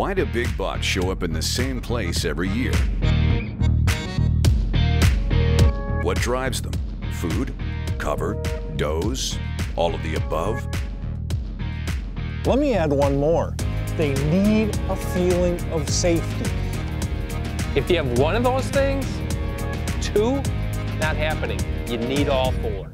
Why do big bucks show up in the same place every year? What drives them? Food, cover, does, all of the above? Let me add one more. They need a feeling of safety. If you have one of those things, two, not happening. You need all four.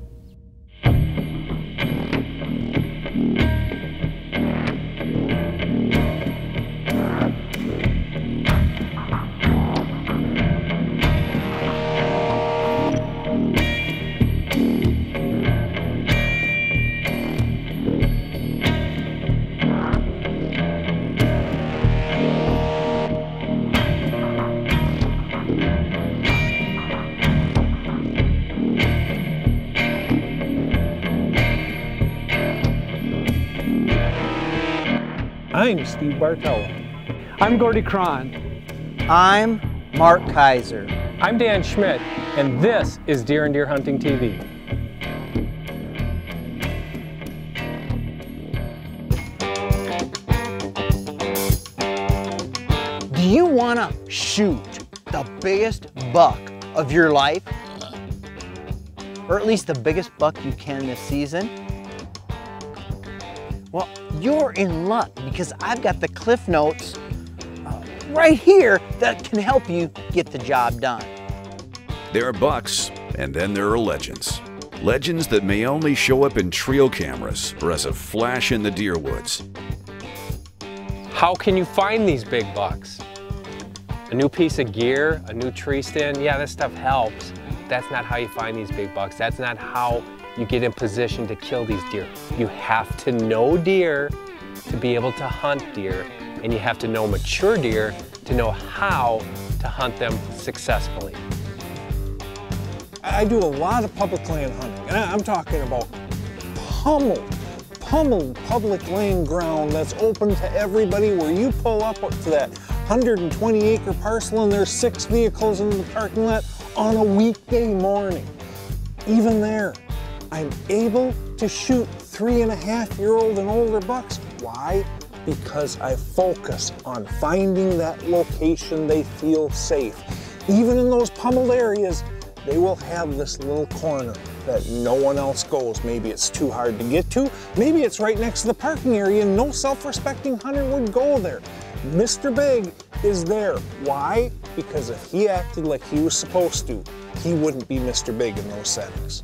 I'm Steve Bartella. I'm Gordy Cron. I'm Mark Kaiser. I'm Dan Schmidt, and this is Deer and Deer Hunting TV. Do you want to shoot the biggest buck of your life? Or at least the biggest buck you can this season? Well, you're in luck because I've got the Cliff Notes right here that can help you get the job done. There are bucks, and then there are legends. Legends that may only show up in trail cameras or as a flash in the deer woods. How can you find these big bucks? A new piece of gear, a new tree stand, yeah, this stuff helps. That's not how you find these big bucks. That's not how you get in position to kill these deer. You have to know deer to be able to hunt deer, and you have to know mature deer to know how to hunt them successfully. I do a lot of public land hunting, and I'm talking about pummeled public land ground that's open to everybody, where you pull up to that 120-acre parcel and there's 6 vehicles in the parking lot on a weekday morning. Even there, I'm able to shoot 3.5-year-old and older bucks. Why? Because I focus on finding that location they feel safe. Even in those pummeled areas, they will have this little corner that no one else goes. Maybe it's too hard to get to. Maybe it's right next to the parking area and no self-respecting hunter would go there. Mr. Big is there. Why? Because if he acted like he was supposed to, he wouldn't be Mr. Big in those settings.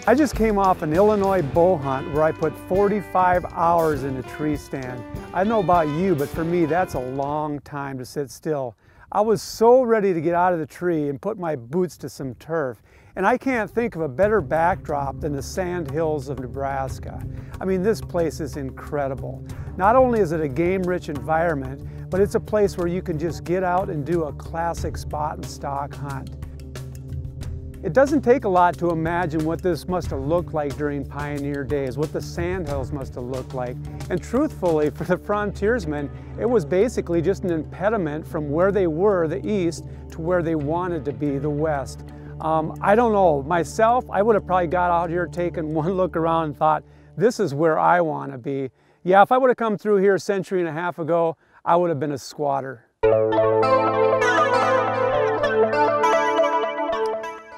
I just came off an Illinois bow hunt where I put 45 hours in a tree stand. I don't know about you, but for me, that's a long time to sit still. I was so ready to get out of the tree and put my boots to some turf. And I can't think of a better backdrop than the Sandhills of Nebraska. I mean, this place is incredible. Not only is it a game-rich environment, but it's a place where you can just get out and do a classic spot and stock hunt. It doesn't take a lot to imagine what this must have looked like during pioneer days, what the Sandhills must have looked like. And truthfully, for the frontiersmen, it was basically just an impediment from where they were, the east, to where they wanted to be, the west. I don't know, myself, I would have probably got out here, taken one look around and thought, this is where I want to be. Yeah, if I would have come through here a century and a half ago, I would have been a squatter.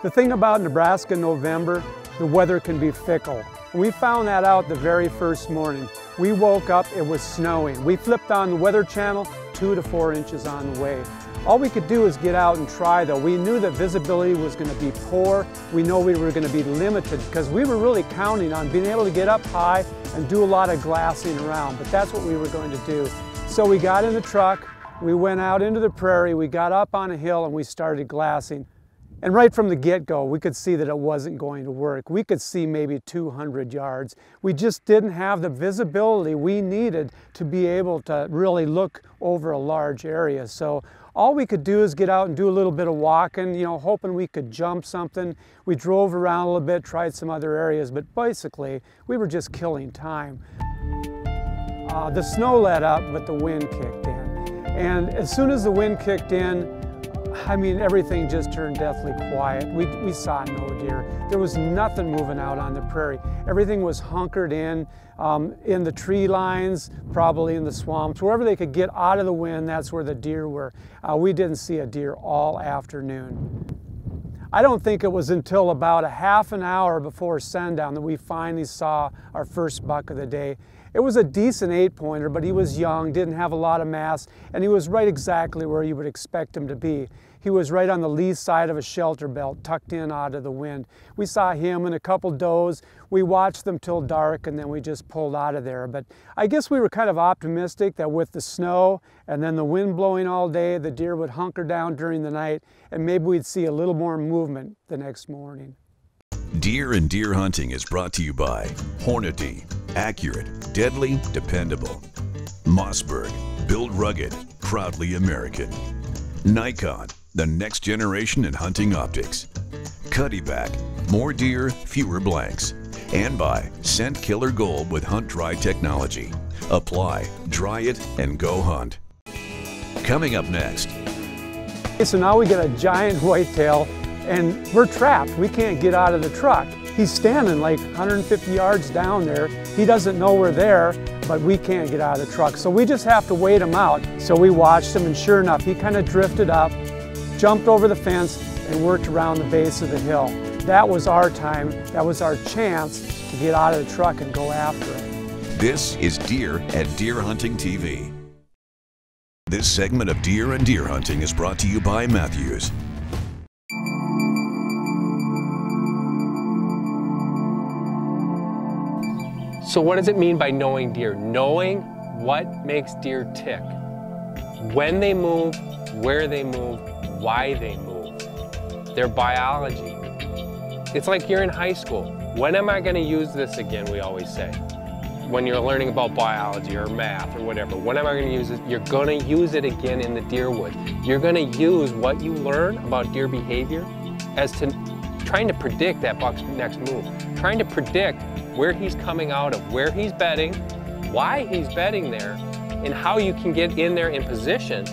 The thing about Nebraska in November, the weather can be fickle. We found that out the very first morning. We woke up, it was snowing. We flipped on the Weather Channel, 2 to 4 inches on the way. All we could do is get out and try though. We knew that visibility was going to be poor. We know we were going to be limited because we were really counting on being able to get up high and do a lot of glassing around, but that's what we were going to do. So we got in the truck, we went out into the prairie, we got up on a hill and we started glassing. And right from the get-go, we could see that it wasn't going to work. We could see maybe 200 yards. We just didn't have the visibility we needed to be able to really look over a large area. So all we could do is get out and do a little bit of walking, you know, hoping we could jump something. We drove around a little bit, tried some other areas, but basically we were just killing time. The snow let up, but the wind kicked in. And as soon as the wind kicked in, I mean, everything just turned deathly quiet. We saw no deer. There was nothing moving out on the prairie. Everything was hunkered in the tree lines, probably in the swamps. Wherever they could get out of the wind, that's where the deer were. We didn't see a deer all afternoon. I don't think it was until about a half an hour before sundown that we finally saw our first buck of the day. It was a decent 8-pointer, but he was young, didn't have a lot of mass, and he was right exactly where you would expect him to be. He was right on the lee side of a shelter belt, tucked in out of the wind. We saw him and a couple does. We watched them till dark, and then we just pulled out of there. But I guess we were kind of optimistic that with the snow and then the wind blowing all day, the deer would hunker down during the night, and maybe we'd see a little more movement the next morning. Deer and Deer Hunting is brought to you by Hornady, accurate, deadly, dependable. Mossberg, built rugged, proudly American. Nikon, the next generation in hunting optics. Cuddyback, more deer, fewer blanks. And by Scent Killer Gold with Hunt Dry technology. Apply, dry it, and go hunt. Coming up next. Okay, so now we get a giant whitetail and we're trapped. We can't get out of the truck. He's standing like 150 yards down there. He doesn't know we're there, but we can't get out of the truck. So we just have to wait him out. So we watched him, and sure enough, he kind of drifted up, jumped over the fence, and worked around the base of the hill. That was our time. That was our chance to get out of the truck and go after him. This is Deer at Deer Hunting TV. This segment of Deer and Deer Hunting is brought to you by Matthews. So what does it mean by knowing deer? Knowing what makes deer tick. When they move, where they move, why they move. Their biology. It's like you're in high school. When am I going to use this again, we always say. When you're learning about biology or math or whatever, when am I going to use it? You're going to use it again in the deer woods. You're going to use what you learn about deer behavior as to trying to predict that buck's next move. Trying to predict where he's coming out of, where he's bedding, why he's bedding there, and how you can get in there in position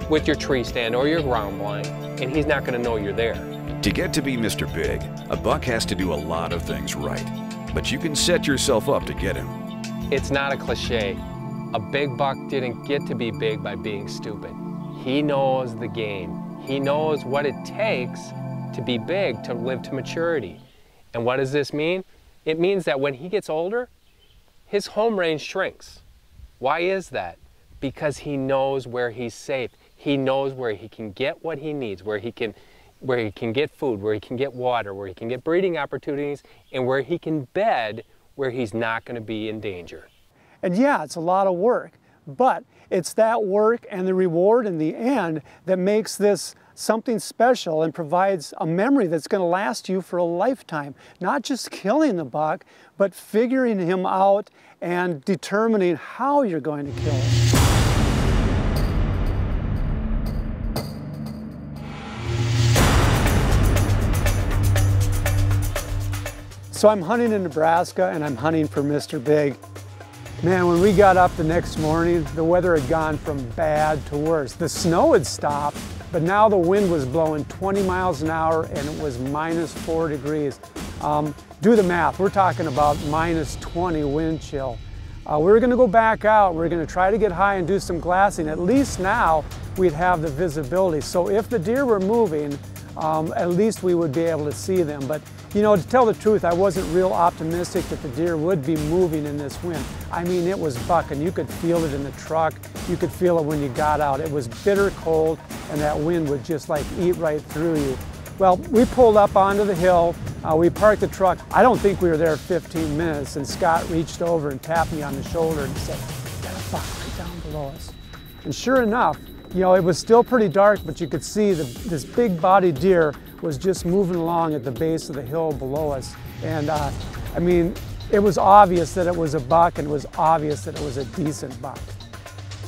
with your tree stand or your ground blind, and he's not going to know you're there. To get to be Mr. Big, a buck has to do a lot of things right, but you can set yourself up to get him. It's not a cliche. A big buck didn't get to be big by being stupid. He knows the game. He knows what it takes to be big, to live to maturity. And what does this mean? It means that when he gets older, his home range shrinks. Why is that? Because he knows where he's safe. He knows where he can get what he needs, where he can get food, where he can get water, where he can get breeding opportunities, and where he can bed where he's not going to be in danger. And yeah, it's a lot of work, but it's that work and the reward in the end that makes this something special and provides a memory that's going to last you for a lifetime. Not just killing the buck, but figuring him out and determining how you're going to kill him. So I'm hunting in Nebraska and I'm hunting for Mr. Big. Man, when we got up the next morning, the weather had gone from bad to worse. The snow had stopped, but now the wind was blowing 20 miles an hour and it was -4 degrees. Do the math, we're talking about -20 wind chill. We're gonna go back out, we're gonna try to get high and do some glassing. At least now we'd have the visibility. So if the deer were moving, at least we would be able to see them. But you know, to tell the truth, I wasn't real optimistic that the deer would be moving in this wind. I mean, it was bucking. You could feel it in the truck. You could feel it when you got out. It was bitter cold, and that wind would just like eat right through you. Well, we pulled up onto the hill. We parked the truck. I don't think we were there 15 minutes, and Scott reached over and tapped me on the shoulder and said, "Got a buck right down below us." And sure enough, you know, it was still pretty dark, but you could see this big-bodied deer was just moving along at the base of the hill below us. And I mean, it was obvious that it was a buck, and it was obvious that it was a decent buck.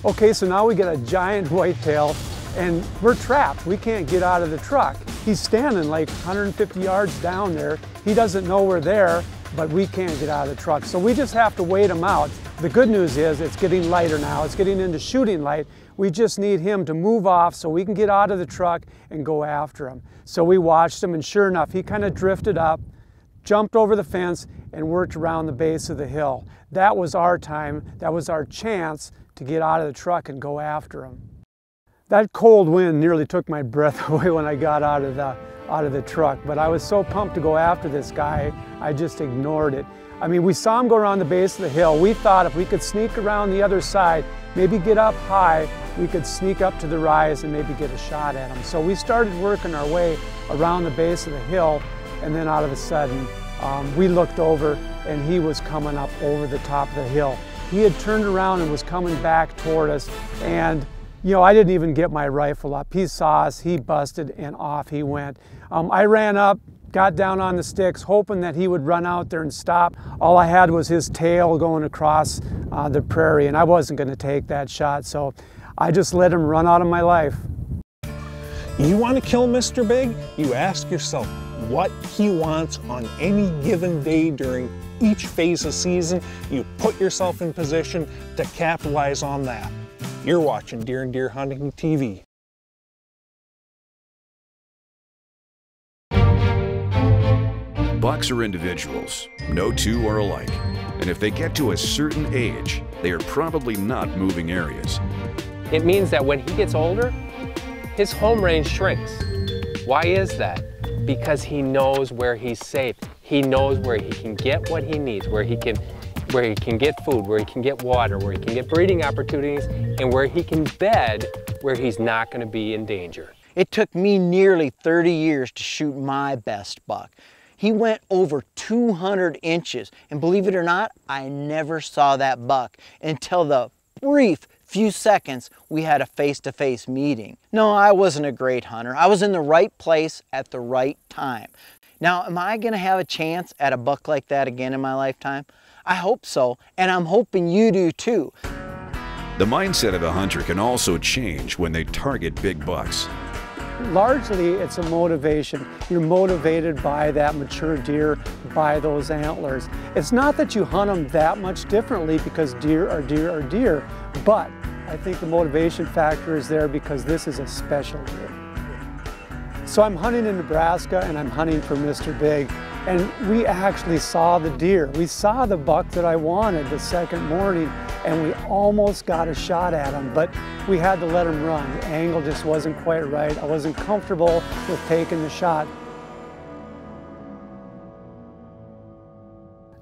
Okay, so now we get a giant whitetail, and we're trapped. We can't get out of the truck. He's standing like 150 yards down there. He doesn't know we're there, but we can't get out of the truck. So we just have to wait him out. The good news is it's getting lighter now. It's getting into shooting light. We just need him to move off so we can get out of the truck and go after him. So we watched him, and sure enough, he kind of drifted up, jumped over the fence, and worked around the base of the hill. That was our time. That was our chance to get out of the truck and go after him. That cold wind nearly took my breath away when I got out of the truck, but I was so pumped to go after this guy, I just ignored it. I mean, we saw him go around the base of the hill. We thought if we could sneak around the other side, maybe get up high, we could sneak up to the rise and maybe get a shot at him. So we started working our way around the base of the hill, and then all of a sudden, we looked over and he was coming up over the top of the hill. He had turned around and was coming back toward us, and you know, I didn't even get my rifle up. He saw us, he busted, and off he went. I ran up, got down on the sticks, hoping that he would run out there and stop. All I had was his tail going across the prairie, and I wasn't going to take that shot, so I just let him run out of my life. You want to kill Mr. Big? You ask yourself what he wants on any given day during each phase of season. You put yourself in position to capitalize on that. You're watching Deer and Deer Hunting TV. Bucks are individuals. No two are alike. And if they get to a certain age, they are probably not moving areas. It means that when he gets older, his home range shrinks. Why is that? Because he knows where he's safe. He knows where he can get what he needs, where he can get food, where he can get water, where he can get breeding opportunities, and where he can bed where he's not going to be in danger. It took me nearly 30 years to shoot my best buck. He went over 200 inches, and believe it or not, I never saw that buck until the brief few seconds we had a face-to-face meeting. No, I wasn't a great hunter. I was in the right place at the right time. Now, am I going to have a chance at a buck like that again in my lifetime? I hope so, and I'm hoping you do too. The mindset of a hunter can also change when they target big bucks. Largely, it's a motivation. You're motivated by that mature deer, by those antlers. It's not that you hunt them that much differently because deer are deer are deer, but I think the motivation factor is there because this is a special deer. So I'm hunting in Nebraska and I'm hunting for Mr. Big, and we actually saw the deer. We saw the buck that I wanted the second morning, and we almost got a shot at him, but we had to let him run. The angle just wasn't quite right. I wasn't comfortable with taking the shot.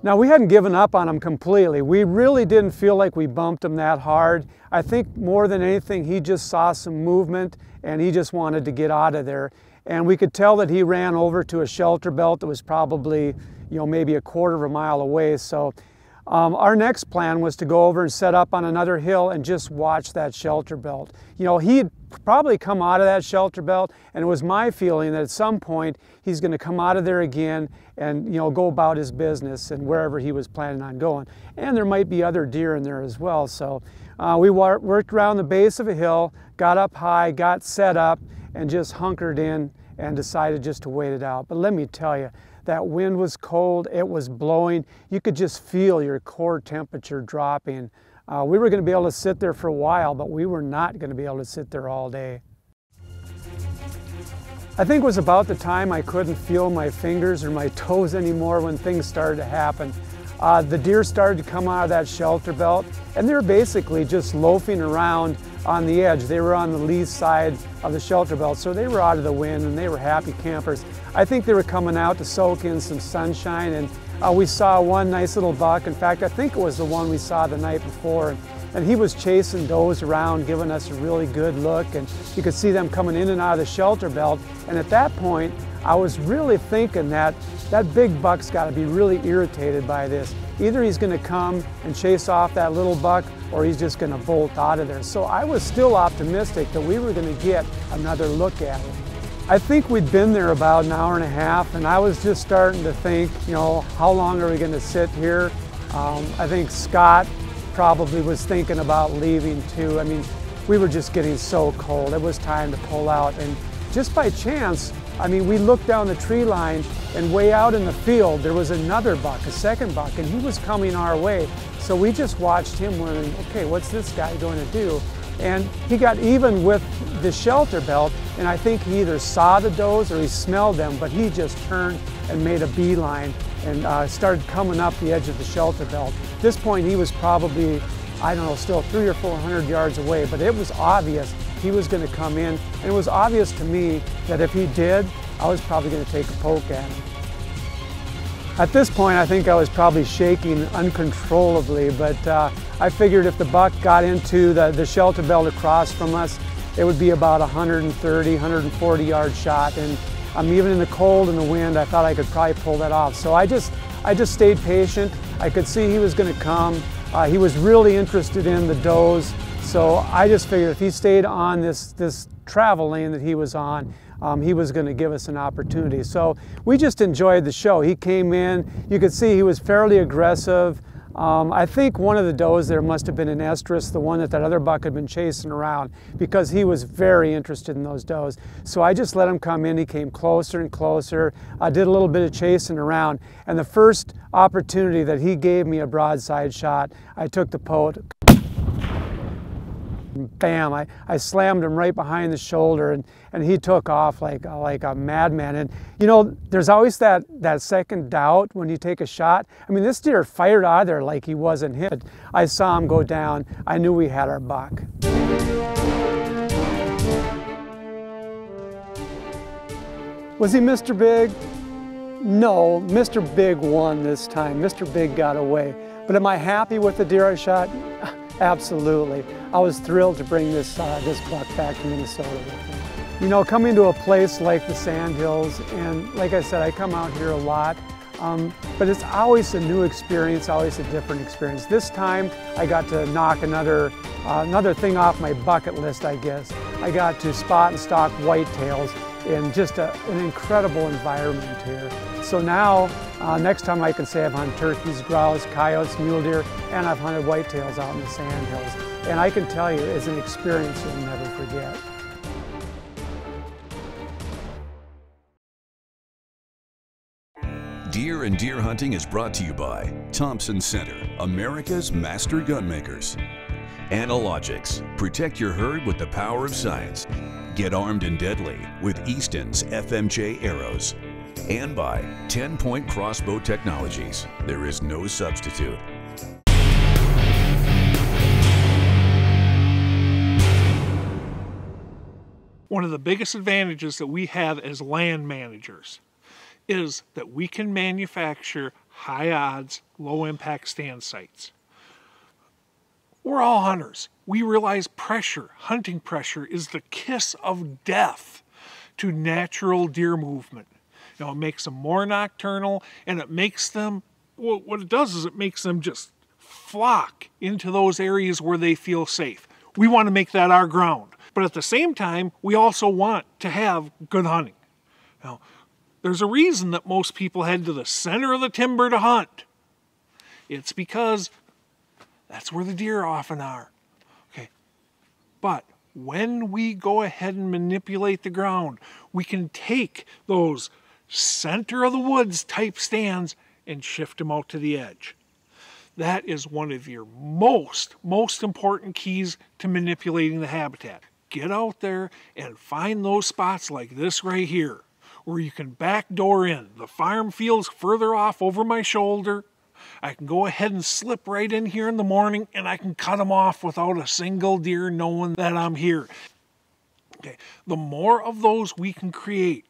Now, we hadn't given up on him completely. We really didn't feel like we bumped him that hard. I think more than anything, he just saw some movement and he just wanted to get out of there. And we could tell that he ran over to a shelter belt that was probably, maybe a quarter of a mile away. So our next plan was to go over and set up on another hill and just watch that shelter belt. He'd probably come out of that shelter belt, and it was my feeling that at some point he's going to come out of there again and go about his business and wherever he was planning on going. And there might be other deer in there as well. So we worked around the base of a hill, got up high, got set up, and just hunkered in and decided just to wait it out. But let me tell you, that wind was cold, it was blowing. You could just feel your core temperature dropping. We were going to be able to sit there for a while, but we were not going to be able to sit there all day. I think it was about the time I couldn't feel my fingers or my toes anymore when things started to happen. The deer started to come out of that shelter belt, and they were basically just loafing around on the edge. They were on the lee side of the shelter belt, so they were out of the wind and they were happy campers. I think they were coming out to soak in some sunshine, and we saw one nice little buck. In fact, I think it was the one we saw the night before, and he was chasing does around, giving us a really good look, and you could see them coming in and out of the shelter belt. And at that point, I was really thinking that big buck's got to be really irritated by this. Either he's going to come and chase off that little buck, or he's just going to bolt out of there. So I was still optimistic that we were going to get another look at it. I think we'd been there about an hour and a half, and I was just starting to think, how long are we going to sit here? I think Scott probably was thinking about leaving too. I mean, we were just getting so cold. It was time to pull out, and just by chance, I mean, we looked down the tree line, and way out in the field, there was another buck, a second buck, and he was coming our way. So we just watched him wondering, okay, what's this guy going to do? And he got even with the shelter belt, and I think he either saw the does or he smelled them, but he just turned and made a beeline and started coming up the edge of the shelter belt. At this point, he was probably, I don't know, still 300 or 400 yards away, but it was obvious he was going to come in, and it was obvious to me that if he did, I was probably going to take a poke at him. At this point, I think I was probably shaking uncontrollably, but I figured if the buck got into the shelter belt across from us, it would be about 130, 140 yard shot, and even in the cold and the wind, I thought I could probably pull that off. So I just stayed patient. I could see he was going to come. He was really interested in the does, so I just figured if he stayed on this travel lane that he was on, he was going to give us an opportunity. So we just enjoyed the show. He came in, you could see he was fairly aggressive. I think one of the does there must have been an estrus, the one that other buck had been chasing around, because he was very interested in those does. So I just let him come in. He came closer and closer. I did a little bit of chasing around, and the first opportunity that he gave me a broadside shot, I took the poke. Bam, I slammed him right behind the shoulder, and he took off like a madman. And you know, there's always that second doubt when you take a shot. I mean, this deer fired out of there like he wasn't hit. I saw him go down. I knew we had our buck. Was he Mr. Big? No, Mr. Big won this time. Mr. Big got away. But am I happy with the deer I shot? Absolutely. I was thrilled to bring this buck back to Minnesota with me. You know, coming to a place like the Sandhills, and like I said, I come out here a lot, but it's always a new experience, always a different experience. This time, I got to knock another thing off my bucket list, I guess. I got to spot and stalk whitetails in just an incredible environment here. So now, next time I can say I've hunted turkeys, grouse, coyotes, mule deer, and I've hunted whitetails out in the Sandhills. And I can tell you, it's an experience you'll never forget. Deer and Deer Hunting is brought to you by Thompson Center, America's master gunmakers. Analogics, protect your herd with the power of science. Get armed and deadly with Easton's FMJ arrows. And by 10-Point Crossbow Technologies. There is no substitute. One of the biggest advantages that we have as land managers is that we can manufacture high odds, low impact stand sites. We're all hunters. We realize pressure, hunting pressure, is the kiss of death to natural deer movement. You know, it makes them more nocturnal, and it makes them, well, what it does is it makes them just flock into those areas where they feel safe. We want to make that our ground. But at the same time, we also want to have good hunting. Now, there's a reason that most people head to the center of the timber to hunt. It's because that's where the deer often are. Okay, but when we go ahead and manipulate the ground, we can take those center of the woods type stands and shift them out to the edge. That is one of your most important keys to manipulating the habitat. Get out there and find those spots like this right here, where you can backdoor in. The farm field's further off over my shoulder. I can go ahead and slip right in here in the morning, and I can cut them off without a single deer knowing that I'm here. Okay, the more of those we can create,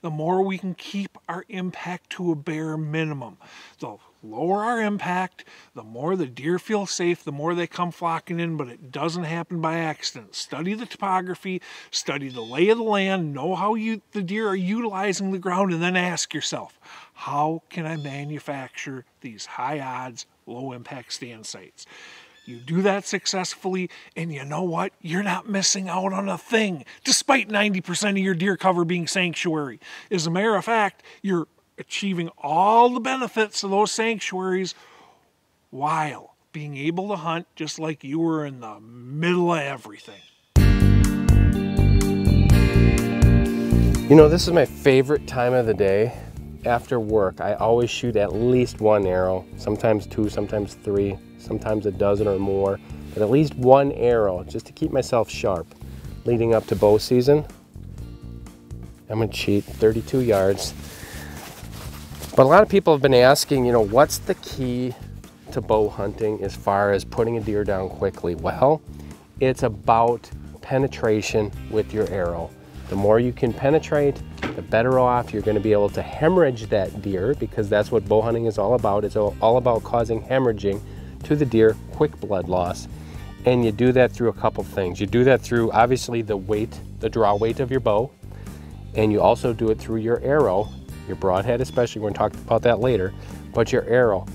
the more we can keep our impact to a bare minimum. The lower our impact, the more the deer feel safe, the more they come flocking in, but it doesn't happen by accident. Study the topography, study the lay of the land, know how the deer are utilizing the ground, and then ask yourself, how can I manufacture these high odds, low impact stand sites? You do that successfully, and you know what? You're not missing out on a thing, despite 90% of your deer cover being sanctuary. As a matter of fact, you're achieving all the benefits of those sanctuaries while being able to hunt just like you were in the middle of everything. You know, this is my favorite time of the day. After work, I always shoot at least one arrow, sometimes two, sometimes three, sometimes a dozen or more, but at least one arrow just to keep myself sharp leading up to bow season. I'm gonna cheat, 32 yards. But a lot of people have been asking, you know, what's the key to bow hunting as far as putting a deer down quickly? Well, it's about penetration with your arrow. The more you can penetrate, the better off you're going to be able to hemorrhage that deer, because that's what bow hunting is all about. It's all about causing hemorrhaging to the deer, quick blood loss. And you do that through a couple things. You do that through obviously the weight, the draw weight of your bow, and you also do it through your arrow, your broadhead especially. We're going to talk about that later, but your arrow.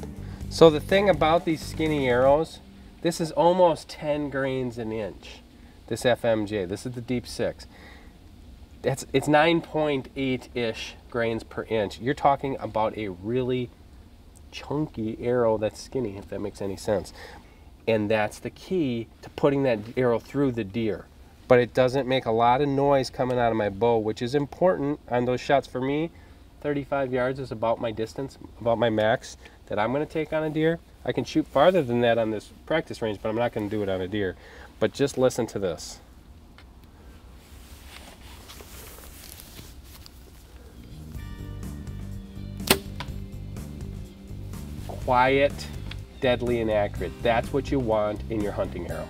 So the thing about these skinny arrows, this is almost 10 grains an inch. This FMJ, this is the Deep 6. It's 9.8-ish grains per inch. You're talking about a really chunky arrow that's skinny, if that makes any sense. And that's the key to putting that arrow through the deer. But it doesn't make a lot of noise coming out of my bow, which is important on those shots. For me, 35 yards is about my distance, about my max that I'm going to take on a deer. I can shoot farther than that on this practice range, but I'm not going to do it on a deer. But just listen to this. Quiet, deadly, and accurate. That's what you want in your hunting arrow.